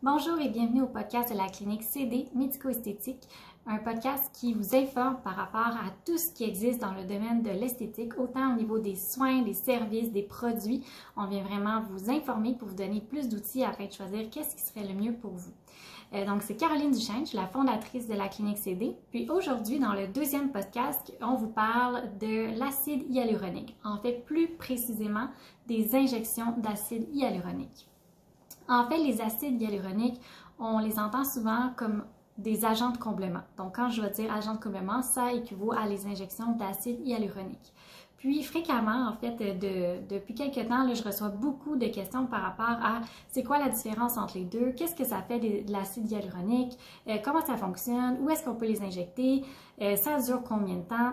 Bonjour et bienvenue au podcast de la clinique CD Médico-Esthétique, un podcast qui vous informe par rapport à tout ce qui existe dans le domaine de l'esthétique, autant au niveau des soins, des services, des produits. On vient vraiment vous informer pour vous donner plus d'outils afin de choisir qu'est-ce qui serait le mieux pour vous. Donc, c'est Caroline Duchesne, je suis la fondatrice de la clinique CD. Puis aujourd'hui, dans le deuxième podcast, on vous parle de l'acide hyaluronique. En fait, plus précisément, des injections d'acide hyaluronique. En fait, les acides hyaluroniques, on les entend souvent comme des agents de comblement. Donc, quand je vais dire agent de comblement, ça équivaut à les injections d'acide hyaluronique. Puis, fréquemment, en fait, depuis quelques temps, là, je reçois beaucoup de questions par rapport à c'est quoi la différence entre les deux, qu'est-ce que ça fait de l'acide hyaluronique, comment ça fonctionne, où est-ce qu'on peut les injecter, ça dure combien de temps.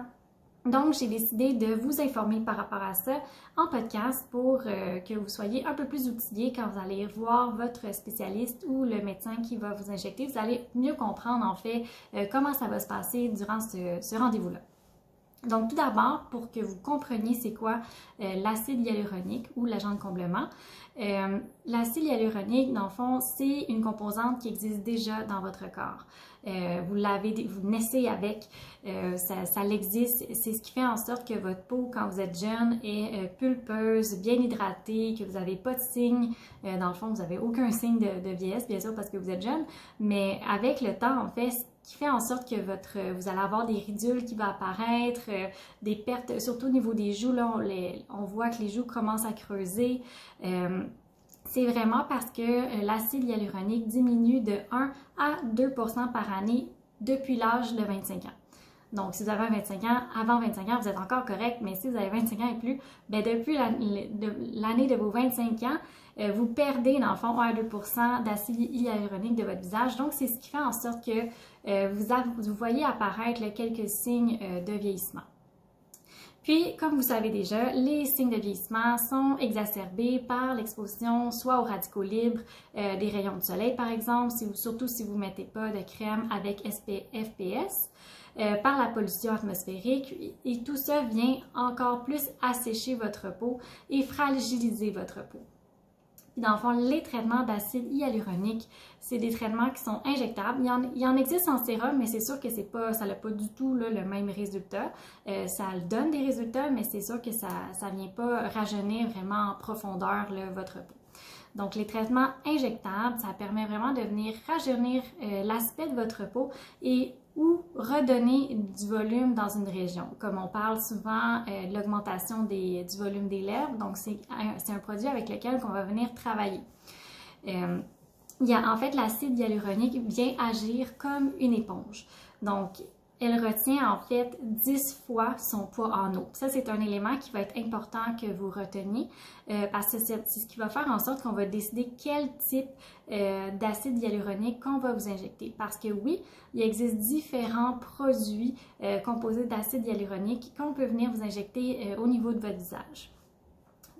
Donc, j'ai décidé de vous informer par rapport à ça en podcast pour que vous soyez un peu plus outillés quand vous allez voir votre spécialiste ou le médecin qui va vous injecter. Vous allez mieux comprendre en fait comment ça va se passer durant ce rendez-vous-là. Donc, tout d'abord, pour que vous compreniez c'est quoi l'acide hyaluronique ou l'agent de comblement, l'acide hyaluronique, dans le fond, c'est une composante qui existe déjà dans votre corps. Vous naissez avec, ça l'existe, c'est ce qui fait en sorte que votre peau, quand vous êtes jeune, est pulpeuse, bien hydratée, que vous n'avez pas de signes, dans le fond, vous n'avez aucun signe de vieillesse, bien sûr, parce que vous êtes jeune, mais avec le temps, en fait, qui fait en sorte que vous allez avoir des ridules qui vont apparaître, des pertes, surtout au niveau des joues, là, on voit que les joues commencent à creuser. C'est vraiment parce que l'acide hyaluronique diminue de 1 à 2% par année depuis l'âge de 25 ans. Donc, si vous avez 25 ans, avant 25 ans, vous êtes encore correct, mais si vous avez 25 ans et plus, bien, depuis l'année de vos 25 ans, vous perdez, dans le fond, 1 à 2% d'acide hyaluronique de votre visage. Donc, c'est ce qui fait en sorte que vous voyez apparaître quelques signes de vieillissement. Puis, comme vous savez déjà, les signes de vieillissement sont exacerbés par l'exposition soit aux radicaux libres, des rayons de soleil par exemple, surtout si vous ne mettez pas de crème avec FPS, par la pollution atmosphérique, et tout ça vient encore plus assécher votre peau et fragiliser votre peau. Puis dans le fond, les traitements d'acide hyaluronique, c'est des traitements qui sont injectables. Il y en existe en sérum, mais c'est sûr que ça n'a pas du tout là, le même résultat. Ça donne des résultats, mais c'est sûr que ça ne vient pas rajeunir vraiment en profondeur là, votre peau. Donc, les traitements injectables, ça permet vraiment de venir rajeunir l'aspect de votre peau ou redonner du volume dans une région. Comme on parle souvent de l'augmentation du volume des lèvres, donc c'est un produit avec lequel on va venir travailler. En fait, l'acide hyaluronique vient agir comme une éponge. Donc, elle retient en fait 10 fois son poids en eau. Ça, c'est un élément qui va être important que vous reteniez parce que c'est ce qui va faire en sorte qu'on va décider quel type d'acide hyaluronique qu'on va vous injecter. Parce que oui, il existe différents produits composés d'acide hyaluronique qu'on peut venir vous injecter au niveau de votre visage.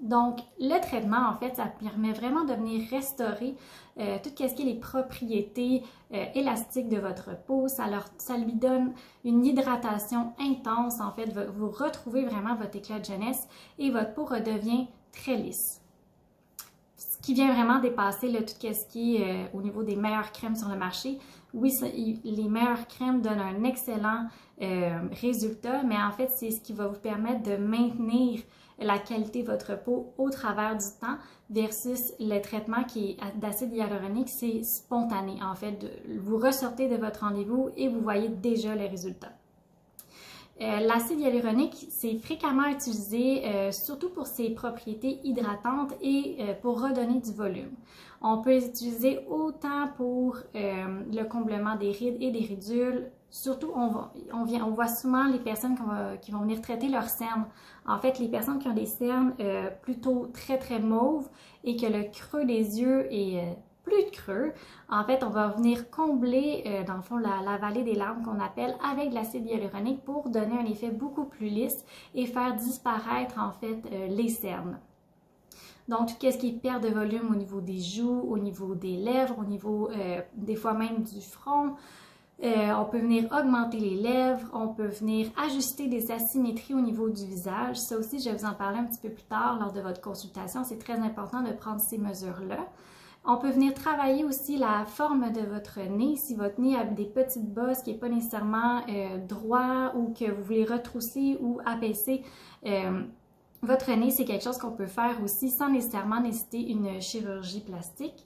Donc, le traitement, en fait, ça permet vraiment de venir restaurer tout ce qui est les propriétés élastiques de votre peau. Ça lui donne une hydratation intense, en fait. Vous retrouvez vraiment votre éclat de jeunesse et votre peau redevient très lisse. Ce qui vient vraiment dépasser là, tout ce qui est au niveau des meilleures crèmes sur le marché. Oui, les meilleures crèmes donnent un excellent résultat, mais en fait, c'est ce qui va vous permettre de maintenir la qualité de votre peau au travers du temps versus le traitement qui est d'acide hyaluronique, c'est spontané. En fait, vous ressortez de votre rendez-vous et vous voyez déjà les résultats. L'acide hyaluronique, c'est fréquemment utilisé surtout pour ses propriétés hydratantes et pour redonner du volume. On peut les utiliser autant pour le comblement des rides et des ridules. Surtout, on voit souvent les personnes qui vont venir traiter leurs cernes. En fait, les personnes qui ont des cernes plutôt très très mauves et que le creux des yeux est plus creux, en fait, on va venir combler, dans le fond, la vallée des larmes qu'on appelle avec de l'acide hyaluronique pour donner un effet beaucoup plus lisse et faire disparaître, en fait, les cernes. Donc, tout ce qui est perte de volume au niveau des joues, au niveau des lèvres, au niveau des fois même du front. On peut venir augmenter les lèvres, on peut venir ajuster des asymétries au niveau du visage. Ça aussi, je vais vous en parler un petit peu plus tard lors de votre consultation. C'est très important de prendre ces mesures-là. On peut venir travailler aussi la forme de votre nez. Si votre nez a des petites bosses qui n'est pas nécessairement droit ou que vous voulez retrousser ou abaisser votre nez, c'est quelque chose qu'on peut faire aussi sans nécessairement nécessiter une chirurgie plastique.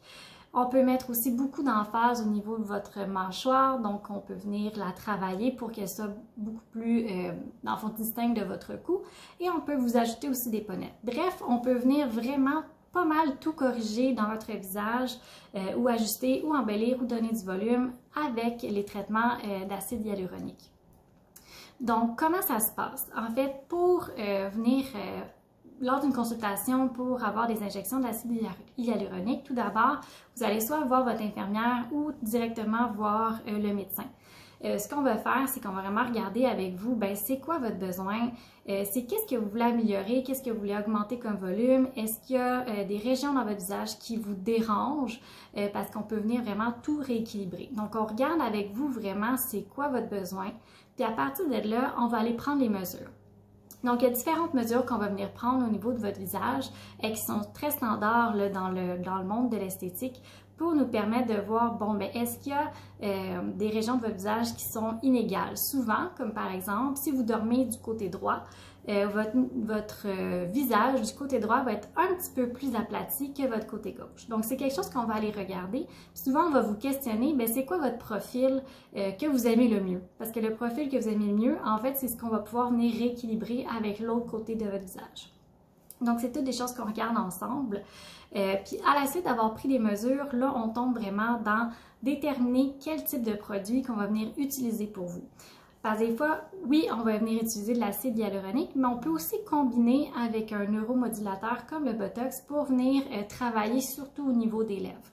On peut mettre aussi beaucoup d'emphase au niveau de votre mâchoire, donc on peut venir la travailler pour qu'elle soit beaucoup plus, dans le fond, distincte de votre cou. Et on peut vous ajouter aussi des pommettes. Bref, on peut venir vraiment pas mal tout corriger dans votre visage ou ajuster ou embellir ou donner du volume avec les traitements d'acide hyaluronique. Donc, comment ça se passe? En fait, pour venir lors d'une consultation pour avoir des injections d'acide hyaluronique, tout d'abord, vous allez soit voir votre infirmière ou directement voir le médecin. Ce qu'on va faire, c'est qu'on va vraiment regarder avec vous, ben c'est quoi votre besoin, c'est qu'est-ce que vous voulez améliorer, qu'est-ce que vous voulez augmenter comme volume, est-ce qu'il y a des régions dans votre visage qui vous dérangent, parce qu'on peut venir vraiment tout rééquilibrer. Donc, on regarde avec vous vraiment c'est quoi votre besoin, puis à partir de là, on va aller prendre les mesures. Donc, il y a différentes mesures qu'on va venir prendre au niveau de votre visage et qui sont très standards là, dans le monde de l'esthétique pour nous permettre de voir, bon, ben est-ce qu'il y a des régions de votre visage qui sont inégales? Souvent, comme par exemple, si vous dormez du côté droit, votre visage du côté droit va être un petit peu plus aplati que votre côté gauche. Donc, c'est quelque chose qu'on va aller regarder. Puis souvent, on va vous questionner, bien, c'est quoi votre profil que vous aimez le mieux? Parce que le profil que vous aimez le mieux, en fait, c'est ce qu'on va pouvoir venir rééquilibrer avec l'autre côté de votre visage. Donc, c'est toutes des choses qu'on regarde ensemble. Puis, à la suite d'avoir pris des mesures, là, on tombe vraiment dans déterminer quel type de produit qu'on va venir utiliser pour vous. Parce que des fois, oui, on va venir utiliser de l'acide hyaluronique, mais on peut aussi combiner avec un neuromodulateur comme le Botox pour venir travailler surtout au niveau des lèvres.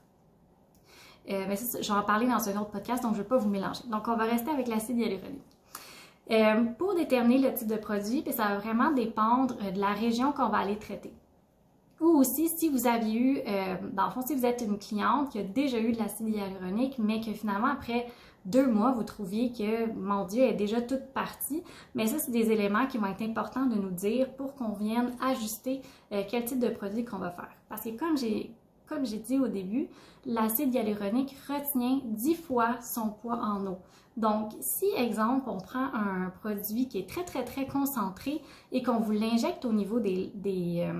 Mais ça, je vais en parler dans un autre podcast, donc je ne vais pas vous mélanger. Donc, on va rester avec l'acide hyaluronique. Pour déterminer le type de produit, ça va vraiment dépendre de la région qu'on va aller traiter. Ou aussi, si vous aviez eu, dans le fond, si vous êtes une cliente qui a déjà eu de l'acide hyaluronique, mais que finalement, après 2 mois, vous trouviez que, mon Dieu, elle est déjà toute partie, mais ça, c'est des éléments qui vont être importants de nous dire pour qu'on vienne ajuster quel type de produit qu'on va faire. Parce que comme j'ai dit au début, l'acide hyaluronique retient 10 fois son poids en eau. Donc, si, exemple, on prend un produit qui est très, très, très concentré et qu'on vous l'injecte au niveau de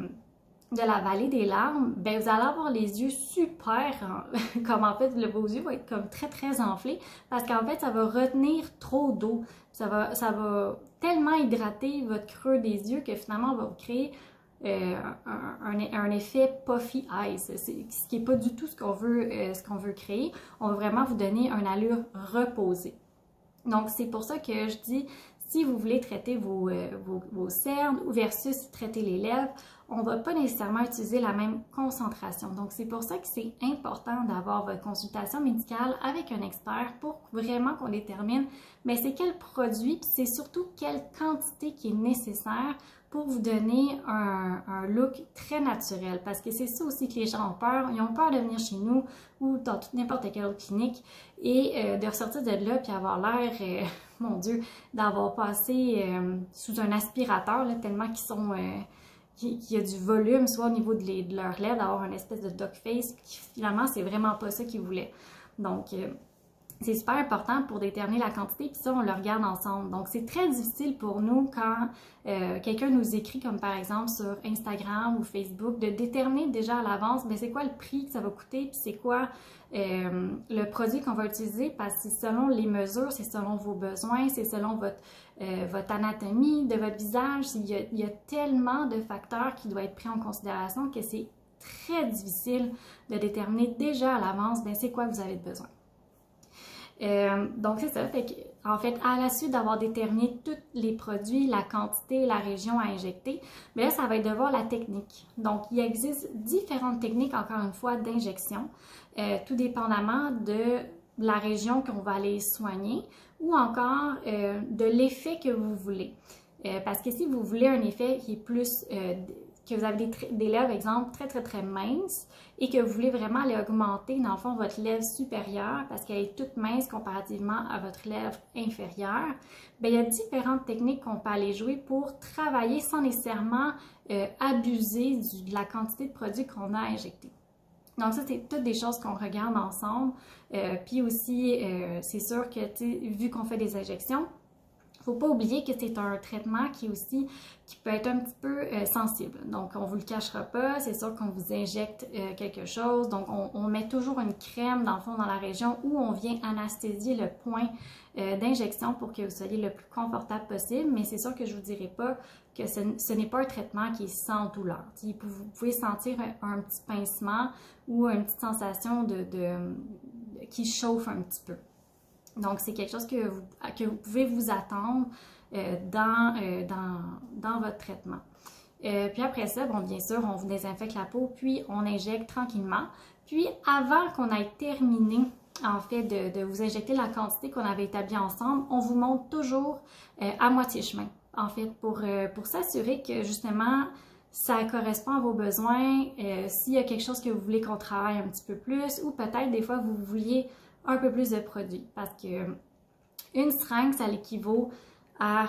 la vallée des larmes, ben vous allez avoir les yeux super, comme en fait, vos yeux vont être comme très, très enflés parce qu'en fait, ça va retenir trop d'eau. Ça va tellement hydrater votre creux des yeux que finalement, on va vous créer un effet puffy eyes, ce qui n'est pas du tout ce qu'on veut créer. On veut vraiment vous donner une allure reposée. Donc, c'est pour ça que je dis, si vous voulez traiter vos cernes ou versus traiter les lèvres, on ne va pas nécessairement utiliser la même concentration. Donc, c'est pour ça que c'est important d'avoir votre consultation médicale avec un expert pour vraiment qu'on détermine, mais c'est quel produit, puis c'est surtout quelle quantité qui est nécessaire pour vous donner un look très naturel. Parce que c'est ça aussi que les gens ont peur. Ils ont peur de venir chez nous ou dans n'importe quelle autre clinique et de ressortir de là puis avoir l'air, mon Dieu, d'avoir passé sous un aspirateur, là, tellement qu'ils sont... qu'il y a du volume, soit au niveau de leurs lèvres, d'avoir une espèce de duck face, puis finalement, c'est vraiment pas ça qu'ils voulaient. Donc, c'est super important pour déterminer la quantité, puis ça, on le regarde ensemble. Donc, c'est très difficile pour nous quand quelqu'un nous écrit, comme par exemple sur Instagram ou Facebook, de déterminer déjà à l'avance, bien, c'est quoi le prix que ça va coûter, puis c'est quoi le produit qu'on va utiliser, parce que c'est selon les mesures, c'est selon vos besoins, c'est selon votre anatomie de votre visage. Il y a tellement de facteurs qui doivent être pris en considération que c'est très difficile de déterminer déjà à l'avance, bien, c'est quoi vous avez besoin. Donc, c'est ça. En fait, à la suite d'avoir déterminé tous les produits, la quantité, la région à injecter, bien là, ça va être de voir la technique. Donc, il existe différentes techniques, encore une fois, d'injection, tout dépendamment de la région qu'on va aller soigner ou encore de l'effet que vous voulez. Parce que si vous voulez un effet qui est plus... que vous avez des lèvres, exemple, très, très, très minces et que vous voulez vraiment aller augmenter, dans le fond, votre lèvre supérieure parce qu'elle est toute mince comparativement à votre lèvre inférieure, bien, il y a différentes techniques qu'on peut aller jouer pour travailler sans nécessairement abuser de la quantité de produits qu'on a injecté. Donc ça, c'est toutes des choses qu'on regarde ensemble. Puis aussi, c'est sûr que, vu qu'on fait des injections, il ne faut pas oublier que c'est un traitement qui peut être un petit peu sensible. Donc, on ne vous le cachera pas, c'est sûr qu'on vous injecte quelque chose. Donc, on met toujours une crème, dans le fond, dans la région où on vient anesthésier le point d'injection pour que vous soyez le plus confortable possible. Mais c'est sûr que je ne vous dirai pas que ce n'est pas un traitement qui est sans douleur. Vous pouvez sentir un petit pincement ou une petite sensation qui chauffe un petit peu. Donc, c'est quelque chose que vous pouvez vous attendre dans votre traitement. Puis après ça, bon, bien sûr, on vous désinfecte la peau, puis on injecte tranquillement. Puis, avant qu'on ait terminé, en fait, de vous injecter la quantité qu'on avait établie ensemble, on vous montre toujours à moitié chemin, en fait, pour s'assurer que, justement, ça correspond à vos besoins. S'il y a quelque chose que vous voulez qu'on travaille un petit peu plus, ou peut-être, des fois, vous vouliez un peu plus de produits, parce que une seringue, ça l'équivaut à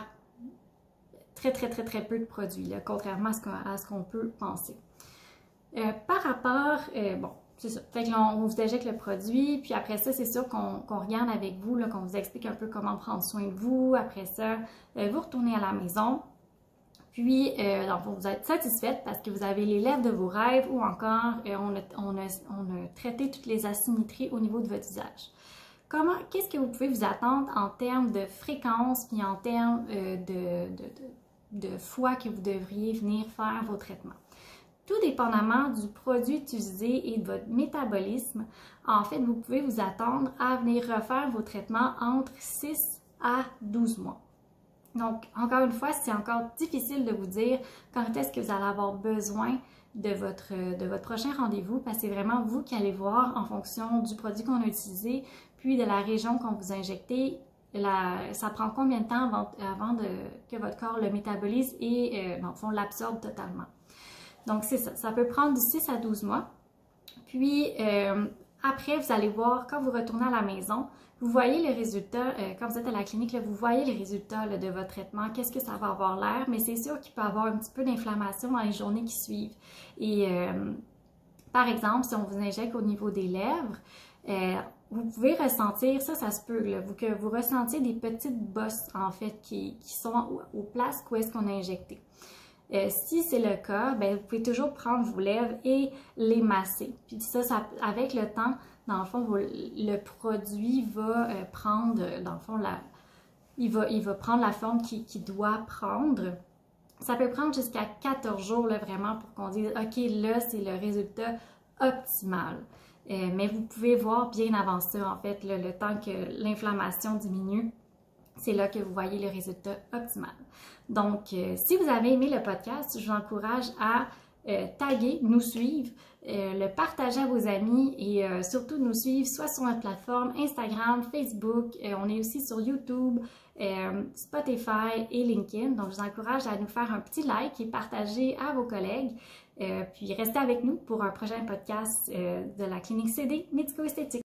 très peu de produits, là, contrairement à ce qu'on peut penser. Par rapport, bon, c'est ça, fait que là, on vous injecte le produit, puis après ça, c'est sûr qu'on regarde avec vous, qu'on vous explique un peu comment prendre soin de vous. Après ça, vous retournez à la maison, puis vous êtes satisfaite parce que vous avez les lèvres de vos rêves, ou encore on a traité toutes les asymétries au niveau de votre visage. Qu'est-ce que vous pouvez vous attendre en termes de fréquence, puis en termes de fois que vous devriez venir faire vos traitements? Tout dépendamment du produit utilisé et de votre métabolisme, en fait, vous pouvez vous attendre à venir refaire vos traitements entre 6 à 12 mois. Donc, encore une fois, c'est encore difficile de vous dire quand est-ce que vous allez avoir besoin de votre prochain rendez-vous, parce que c'est vraiment vous qui allez voir en fonction du produit qu'on a utilisé, puis de la région qu'on vous a injecté. Ça prend combien de temps avant que votre corps le métabolise et, dans le fond, l'absorbe totalement. Donc, c'est ça. Ça peut prendre du 6 à 12 mois. Puis, après, vous allez voir, quand vous retournez à la maison, vous voyez les résultats, quand vous êtes à la clinique, là, vous voyez les résultats là, de votre traitement, qu'est-ce que ça va avoir l'air, mais c'est sûr qu'il peut y avoir un petit peu d'inflammation dans les journées qui suivent. Et par exemple, si on vous injecte au niveau des lèvres, vous pouvez ressentir, ça se peut, là, que vous ressentiez des petites bosses, en fait, qui sont aux places où est-ce qu'on a injecté. Si c'est le cas, bien, vous pouvez toujours prendre vos lèvres et les masser. Puis ça avec le temps, dans le fond, le produit va prendre, dans le fond, il va prendre la forme qu'il doit prendre. Ça peut prendre jusqu'à 14 jours, là, vraiment, pour qu'on dise, OK, là, c'est le résultat optimal. Mais vous pouvez voir bien avant ça, en fait, le temps que l'inflammation diminue. C'est là que vous voyez le résultat optimal. Donc, si vous avez aimé le podcast, je vous encourage à taguer, nous suivre, le partager à vos amis et surtout nous suivre soit sur notre plateforme Instagram, Facebook, on est aussi sur YouTube, Spotify et LinkedIn. Donc, je vous encourage à nous faire un petit like et partager à vos collègues. Puis, restez avec nous pour un prochain podcast de la clinique CD Médico-Esthétique.